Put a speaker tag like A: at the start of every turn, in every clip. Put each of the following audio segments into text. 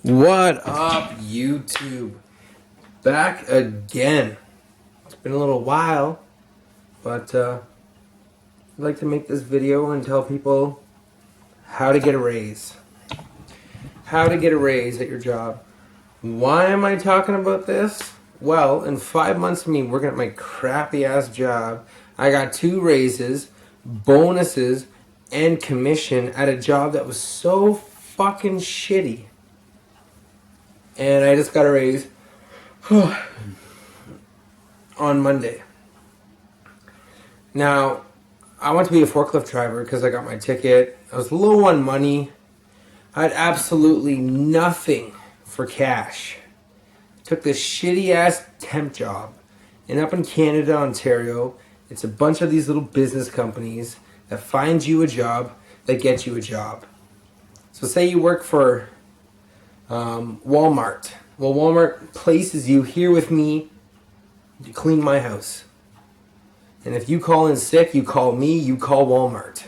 A: What up, YouTube? Back again. It's been a little while, but I'd like to make this video and tell people how to get a raise. How to get a raise at your job. Why am I talking about this? Well, in 5 months of me working at my crappy ass job, I got 2 raises, bonuses, and commission at a job that was so fucking shitty. And I just got a raise on Monday. Now, I want to be a forklift driver because I got my ticket. I was low on money. I had absolutely nothing for cash. Took this shitty ass temp job. And up in Canada, Ontario, it's a bunch of these little business companies that find you a job, that get you a job. So say you work for Walmart. Well, Walmart places you here with me to clean my house. And if you call in sick, you call me, you call Walmart.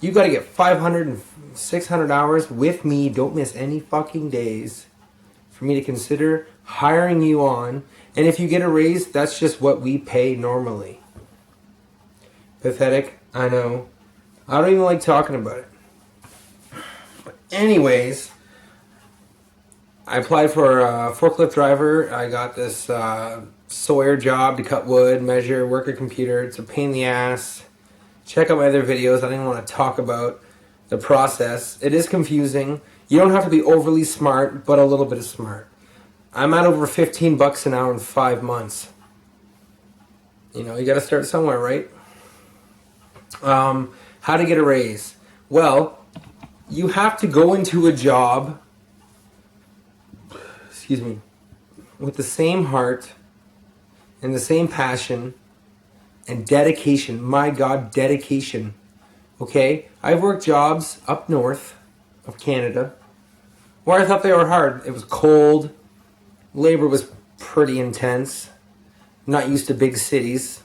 A: You got to get 500 and 600 hours with me. Don't miss any fucking days for me to consider hiring you on. And if you get a raise, that's just what we pay normally. Pathetic, I know. I don't even like talking about it. But anyways, I applied for a forklift driver. I got this Sawyer job to cut wood, measure, work a computer. It's a pain in the ass. Check out my other videos. I didn't want to talk about the process. It is confusing. You don't have to be overly smart, but a little bit of smart. I'm at over $15 an hour in 5 months. You know, you got to start somewhere, right? How to get a raise? Well, you have to go into a job with the same heart and the same passion and dedication. My God, dedication. Okay? I've worked jobs up north of Canada where I thought they were hard. It was cold. Labor was pretty intense. I'm not used to big cities.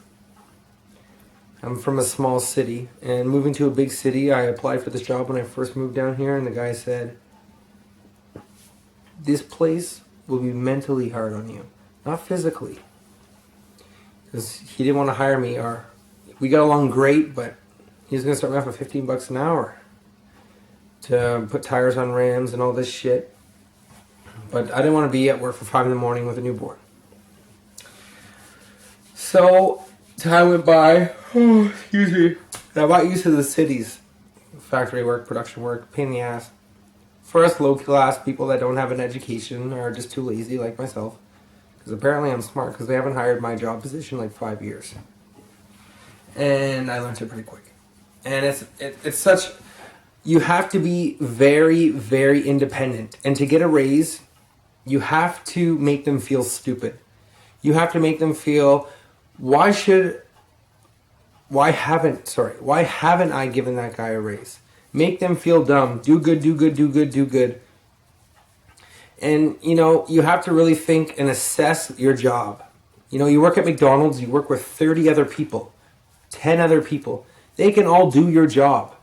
A: I'm from a small city, and moving to a big city, I applied for this job when I first moved down here, and the guy said, this place will be mentally hard on you, not physically. Because he didn't want to hire me, or we got along great, but he was going to start me off at $15 an hour to put tires on Rams and all this shit. But I didn't want to be at work for 5 in the morning with a newborn. So time went by. Oh, excuse me. And I got used to the cities. Factory work, production work, pain in the ass. For us low-class people that don't have an education or are just too lazy like myself. Because apparently I'm smart because they haven't hired my job position in like 5 years. And I learned it pretty quick. And it's such... You have to be very, very independent. And to get a raise, you have to make them feel stupid. You have to make them feel, why haven't I given that guy a raise? Make them feel dumb. Do good, do good, do good, do good. And, you know, you have to really think and assess your job. You know, you work at McDonald's, you work with 30 other people, 10 other people. They can all do your job.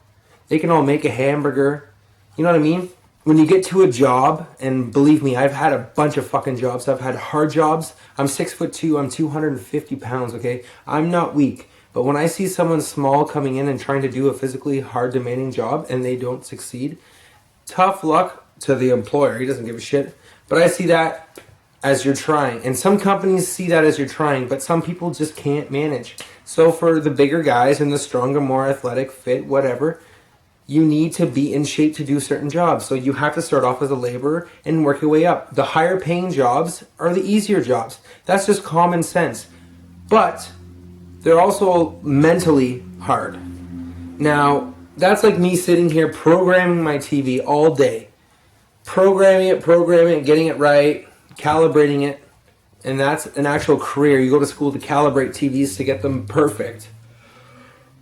A: They can all make a hamburger. You know what I mean? When you get to a job, and believe me, I've had a bunch of fucking jobs. I've had hard jobs. I'm 6'2", I'm 250 pounds, okay? I'm not weak. But when I see someone small coming in and trying to do a physically hard, demanding job and they don't succeed, tough luck to the employer. He doesn't give a shit. But I see that as you're trying. And some companies see that as you're trying, but some people just can't manage. So for the bigger guys and the stronger, more athletic, fit, whatever, you need to be in shape to do certain jobs. So you have to start off as a laborer and work your way up. The higher paying jobs are the easier jobs. That's just common sense. But they're also mentally hard. Now, that's like me sitting here programming my TV all day. Programming it, getting it right, calibrating it. And that's an actual career. You go to school to calibrate TVs to get them perfect.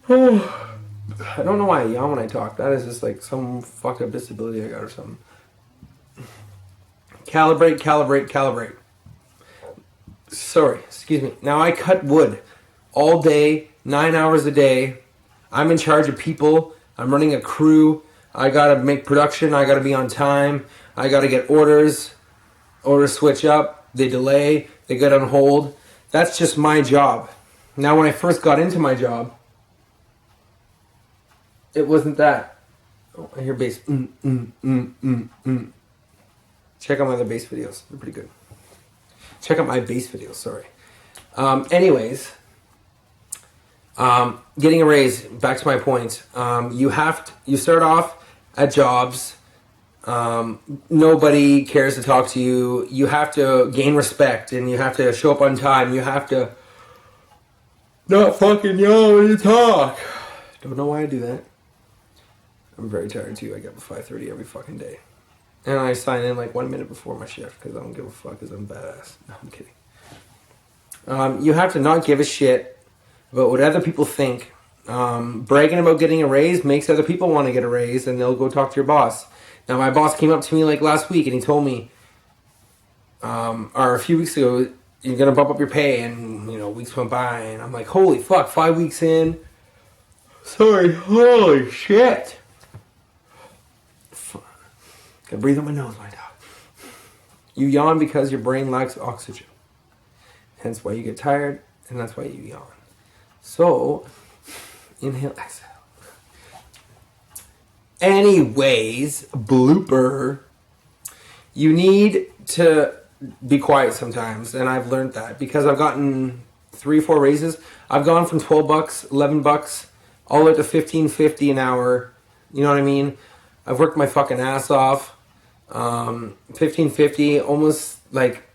A: I don't know why I yawn when I talk. That is just like some fucked up disability I got or something. Calibrate. Sorry, excuse me. Now I cut wood all day, 9 hours a day. I'm in charge of people. I'm running a crew. I gotta make production. I gotta be on time. I gotta get orders. Orders switch up. They delay. They get on hold. That's just my job. Now, when I first got into my job, it wasn't that. Oh, I hear bass. Check out my other bass videos. They're pretty good. Check out my bass videos, sorry. Anyways, getting a raise, back to my point. You start off at jobs. Nobody cares to talk to you. You have to gain respect, and you have to show up on time. You have to not fucking yell when you talk. Don't know why I do that. I'm very tired too. I get up at 5:30 every fucking day. And I sign in like 1 minute before my shift because I don't give a fuck because I'm badass. No, I'm kidding. You have to not give a shit about what other people think. Bragging about getting a raise makes other people want to get a raise, and they'll go talk to your boss. Now, my boss came up to me like last week and he told me, or a few weeks ago, you're going to bump up your pay, and, weeks went by, and I'm like, holy fuck, 5 weeks in. Sorry, holy shit. Gotta breathe on my nose, my dog. You yawn because your brain lacks oxygen. Hence why you get tired, and that's why you yawn. So, inhale, exhale. Anyways, blooper. You need to be quiet sometimes, and I've learned that because I've gotten 3-4 raises. I've gone from $12, $11, all the way to $15.50 an hour. You know what I mean? I've worked my fucking ass off. $15.50, almost like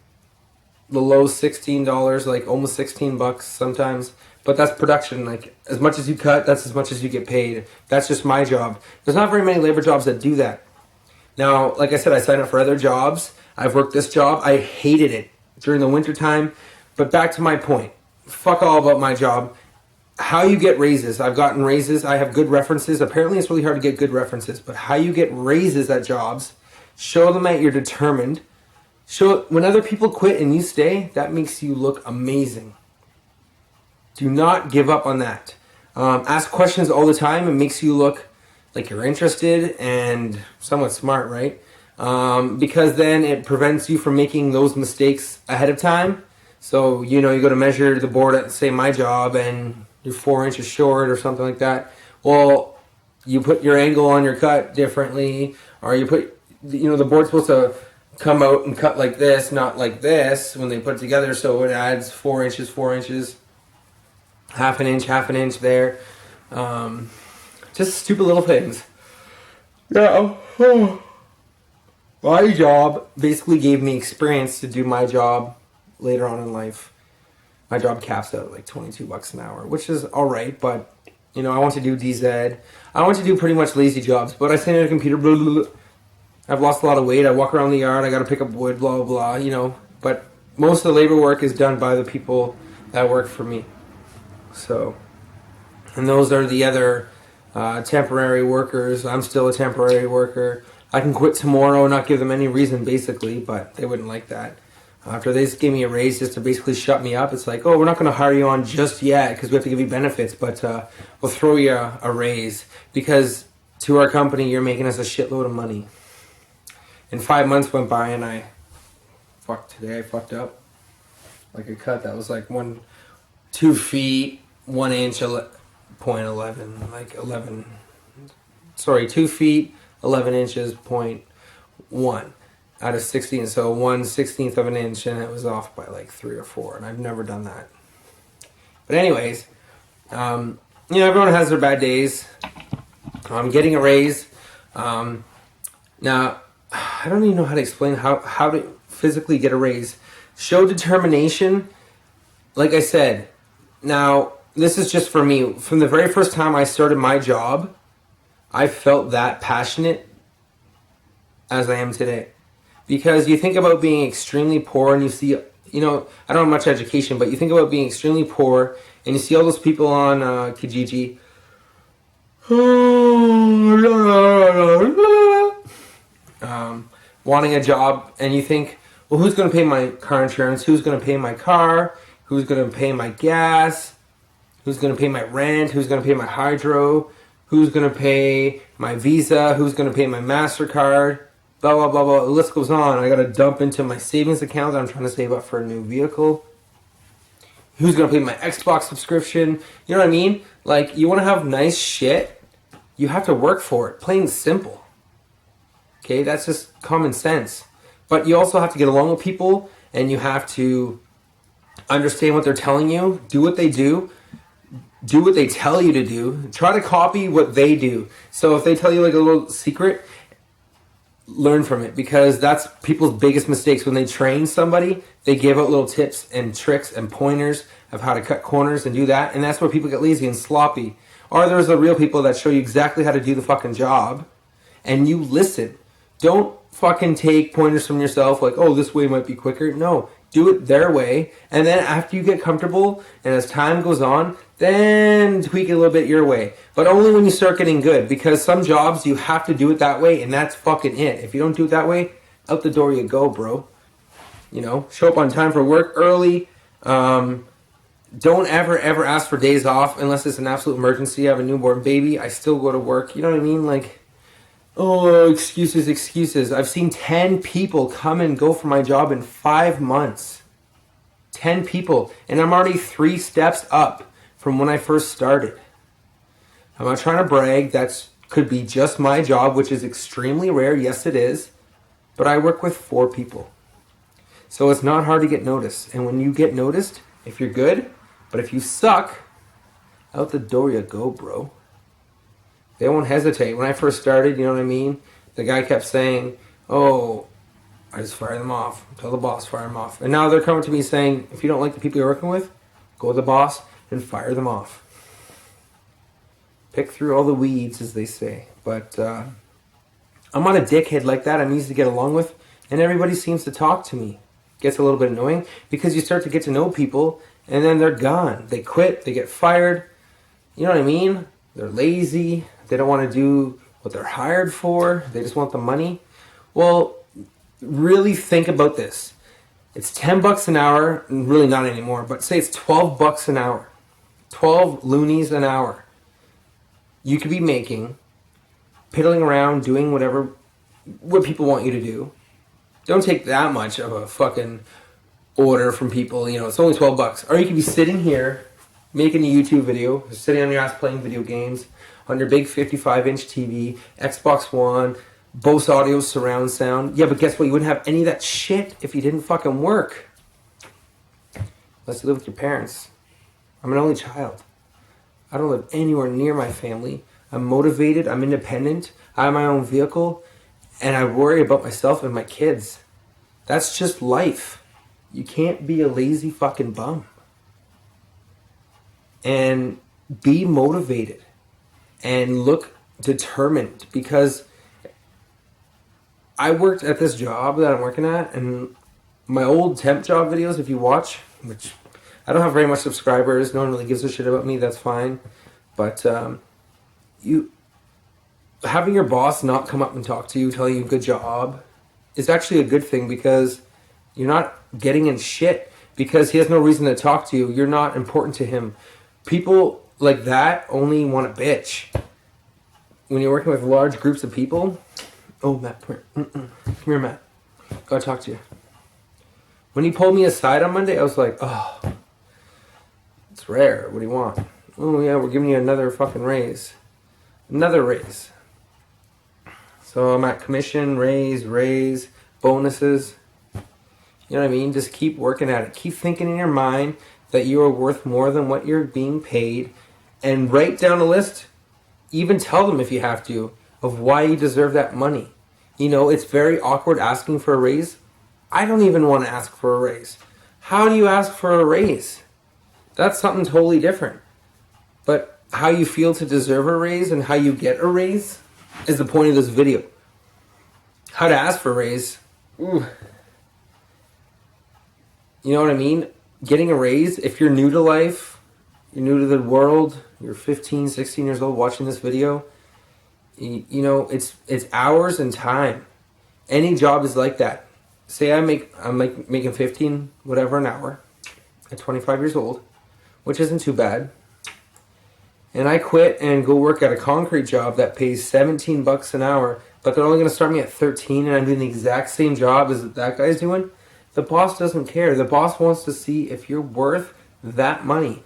A: the low $16, like almost $16 sometimes. But that's production. Like, as much as you cut, that's as much as you get paid. That's just my job. There's not very many labor jobs that do that. Now, like I said, I signed up for other jobs. I've worked this job. I hated it during the winter time. But back to my point. Fuck all about my job. How you get raises. I've gotten raises. I have good references. Apparently, it's really hard to get good references. But how you get raises at jobs, show them that you're determined. When other people quit and you stay, that makes you look amazing. Do not give up on that. Ask questions all the time. It makes you look like you're interested and somewhat smart, right? Because then it prevents you from making those mistakes ahead of time. So, you go to measure the board at, say, my job, and you're 4 inches short or something like that. Well, you put your angle on your cut differently, or you put, the board's supposed to come out and cut like this, not like this when they put it together, so it adds 4 inches, half an inch there. Just stupid little things. Yeah. My job basically gave me experience to do my job later on in life. My job caps out at like $22 an hour, which is alright, but I want to do DZ. I want to do pretty much lazy jobs, but I stand at a computer, blah, blah, blah. I've lost a lot of weight. I walk around the yard. I got to pick up wood, blah, blah, blah, But most of the labor work is done by the people that work for me. So, and those are the other temporary workers. I'm still a temporary worker. I can quit tomorrow and not give them any reason, basically, but they wouldn't like that. After they just gave me a raise just to basically shut me up, it's like, oh, we're not going to hire you on just yet because we have to give you benefits, but we'll throw you a raise because to our company, you're making us a shitload of money. And 5 months went by, and I fucked up. Like a cut that was like 2 feet, 1 inch, 0.11, like 11. Sorry, 2 feet, 11 inches, 0.1 out of 16. So 1/16 of an inch, and it was off by like 3 or 4. And I've never done that. But anyways, everyone has their bad days. I'm getting a raise. Now, I don't even know how to explain how to physically get a raise. Show determination. Like I said, now, this is just for me. From the very first time I started my job, I felt that passionate as I am today. Because you think about being extremely poor and you see, I don't have much education, but you think about being extremely poor and you see all those people on Kijiji wanting a job, and you think, well, who's going to pay my car insurance? Who's going to pay my car? Who's going to pay my gas? Who's going to pay my rent? Who's going to pay my hydro? who's going to pay my Visa, who's going to pay my MasterCard, blah, blah, blah, blah. The list goes on. I got to dump into my savings account that I'm trying to save up for a new vehicle. Who's going to pay my Xbox subscription? You know what I mean? Like, you want to have nice shit, you have to work for it. Plain and simple. Okay, that's just common sense. But you also have to get along with people, and you have to understand what they're telling you, do what they do what they tell you to do, try to copy what they do. So if they tell you like a little secret, learn from it, because that's people's biggest mistakes. When they train somebody, they give out little tips and tricks and pointers of how to cut corners and do that, and that's where people get lazy and sloppy. Or there's the real people that show you exactly how to do the fucking job, and you listen. Don't fucking take pointers from yourself like, oh, this way might be quicker. No, do it their way, and then after you get comfortable and as time goes on, then tweak it a little bit your way. But only when you start getting good, because some jobs you have to do it that way, and that's fucking it. If you don't do it that way, out the door you go, bro. You know, show up on time for work early. Don't ever ask for days off unless it's an absolute emergency. I have a newborn baby. I still go to work. You know what I mean? Like, oh, excuses. I've seen 10 people come and go from my job in 5 months. 10 people. And I'm already 3 steps up from when I first started. I'm not trying to brag. That could be just my job, which is extremely rare. Yes, it is. But I work with 4 people. So it's not hard to get noticed. And when you get noticed, if you're good, but if you suck, out the door you go, bro. They won't hesitate. When I first started, you know what I mean? The guy kept saying, oh, I just fire them off. Tell the boss, fire them off. And now they're coming to me saying, if you don't like the people you're working with, go to the boss and fire them off. Pick through all the weeds, as they say. But I'm not a dickhead like that. I'm easy to get along with. And everybody seems to talk to me. Gets a little bit annoying because you start to get to know people and then they're gone. They quit. They get fired. You know what I mean? They're lazy. They don't want to do what they're hired for. They just want the money. Well, really think about this. It's $10 an hour, really not anymore, but say it's $12 an hour. 12 loonies an hour. You could be making, piddling around, doing what people want you to do. Don't take that much of a fucking order from people. You know, it's only $12. Or you could be sitting here making a YouTube video, sitting on your ass playing video games on your big 55-inch TV, Xbox One, Bose Audio surround sound. Yeah, but guess what? You wouldn't have any of that shit if you didn't fucking work. Unless you live with your parents. I'm an only child. I don't live anywhere near my family. I'm motivated. I'm independent. I have my own vehicle. And I worry about myself and my kids. That's just life. You can't be a lazy fucking bum. And be motivated. And look determined. Because I worked at this job that I'm working at. And my old temp job videos, if you watch, which I don't have very much subscribers. No one really gives a shit about me. That's fine. But having your boss not come up and talk to you, tell you good job, is actually a good thing because you're not getting in shit because he has no reason to talk to you. You're not important to him. People like that only want to bitch. When you're working with large groups of people, oh, Matt, come here, Matt. Gotta talk to you. When he pulled me aside on Monday, I was like, oh, it's rare. What do you want? Oh, yeah, we're giving you another fucking raise. Another raise. So I'm at commission, raise, bonuses. You know what I mean? Just keep working at it. Keep thinking in your mind that you are worth more than what you're being paid. And write down a list. Even tell them if you have to, of why you deserve that money. You know, it's very awkward asking for a raise. I don't even want to ask for a raise. How do you ask for a raise? That's something totally different. But how you feel to deserve a raise and how you get a raise is the point of this video. How to ask for a raise. Ooh. You know what I mean? Getting a raise, if you're new to life, you're new to the world, you're 15, 16 years old watching this video, you know, it's hours and time. Any job is like that. Say I'm making 15 whatever an hour at 25 years old, which isn't too bad. and I quit and go work at a concrete job that pays $17 an hour, but they're only going to start me at 13, and I'm doing the exact same job as that guy's doing, the boss doesn't care. The boss wants to see if you're worth that money.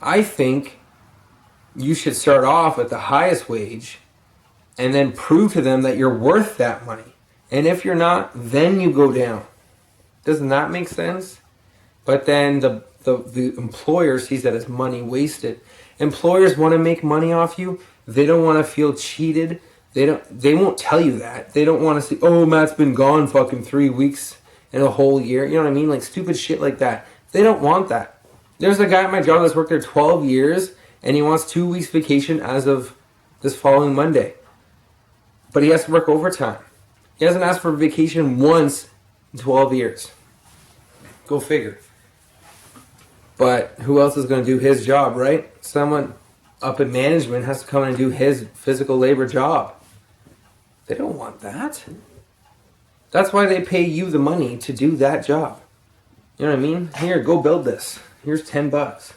A: I think you should start off at the highest wage and then prove to them that you're worth that money. And if you're not, then you go down. Doesn't that make sense? But then the employer sees that as money wasted. Employers want to make money off you. They don't want to feel cheated. They won't tell you that. They don't want to say, oh, Matt's been gone fucking 3 weeks in a whole year. You know what I mean? Like stupid shit like that. They don't want that. There's a guy at my job that's worked there 12 years and he wants 2 weeks vacation as of this following Monday. But he has to work overtime. He hasn't asked for vacation once in 12 years. Go figure. But who else is going to do his job, right? Someone up in management has to come in and do his physical labor job. They don't want that. That's why they pay you the money to do that job. You know what I mean? Here, go build this. Here's $10.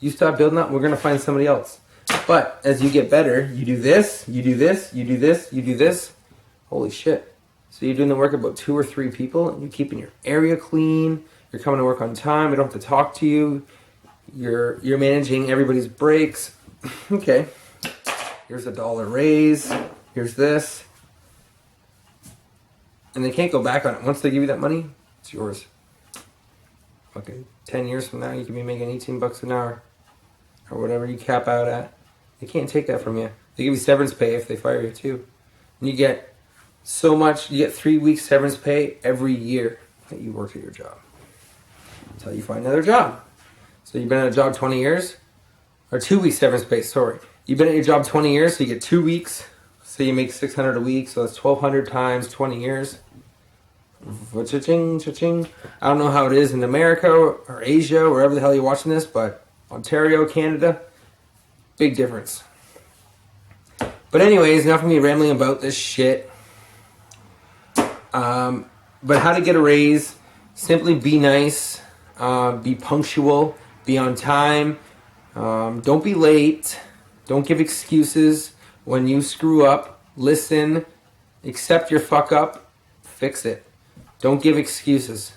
A: You stop building that, we're going to find somebody else. But as you get better, you do this, you do this, you do this, you do this. Holy shit. So you're doing the work of about 2 or 3 people, and you're keeping your area clean. You're coming to work on time. I don't have to talk to you. You're managing everybody's breaks. Okay. Here's $1 raise. Here's this. And they can't go back on it. Once they give you that money, it's yours. Okay. 10 years from now, you can be making $18 an hour. Or whatever you cap out at. They can't take that from you. They give you severance pay if they fire you too. And you get so much, you get 3 weeks severance pay every year that you work at your job. Until you find another job. So you've been at a job 20 years? Or 2 weeks severance pay, sorry. You've been at your job 20 years, so you get 2 weeks. So you make $600 a week, so that's 1,200 times 20 years. Cha-ching, cha-ching. I don't know how it is in America or Asia, wherever the hell you're watching this, but Ontario, Canada, big difference. But anyways, enough of me rambling about this shit. But how to get a raise, simply be nice, be punctual, be on time, don't be late, don't give excuses. When you screw up, listen, accept your fuck up, fix it. Don't give excuses.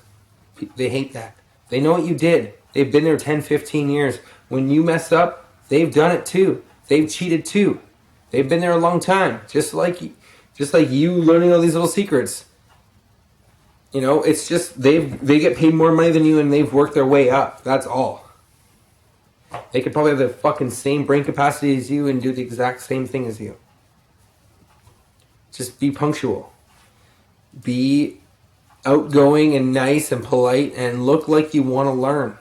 A: They hate that. They know what you did. They've been there 10, 15 years. When you mess up, they've done it too. They've cheated too. They've been there a long time. Just like you learning all these little secrets. You know, it's just they get paid more money than you and they've worked their way up. That's all. They could probably have the fucking same brain capacity as you and do the exact same thing as you. Just be punctual. Be outgoing and nice and polite and look like you want to learn.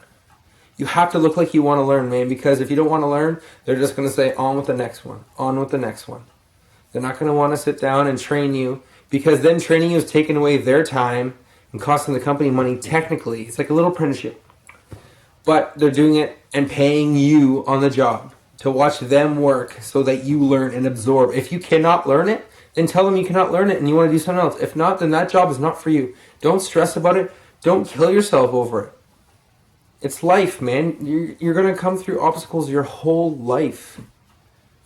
A: You have to look like you want to learn, man, because if you don't want to learn, they're just going to say, on with the next one, on with the next one. They're not going to want to sit down and train you, because then training you is taking away their time and costing the company money technically. It's like a little apprenticeship. But they're doing it and paying you on the job to watch them work so that you learn and absorb. If you cannot learn it, then tell them you cannot learn it and you want to do something else. If not, then that job is not for you. Don't stress about it. Don't kill yourself over it. It's life, man. You're going to come through obstacles your whole life.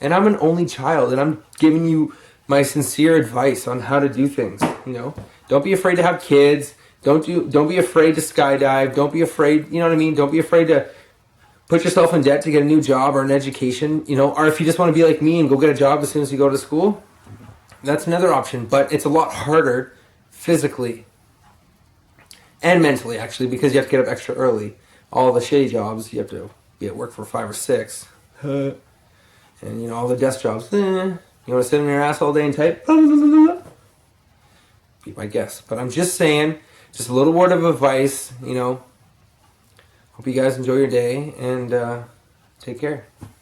A: And I'm an only child, and I'm giving you my sincere advice on how to do things, you know? Don't be afraid to have kids. Don't be afraid to skydive. Don't be afraid, you know what I mean? Don't be afraid to put yourself in debt to get a new job or an education, you know? Or if you just want to be like me and go get a job as soon as you go to school, that's another option. But it's a lot harder physically and mentally, actually, because you have to get up extra early. All the shitty jobs, you have to be at work for 5 or 6. And, you know, all the desk jobs, you want to sit on your ass all day and type? Be my guess. But I'm just saying, just a little word of advice, you know. Hope you guys enjoy your day, and take care.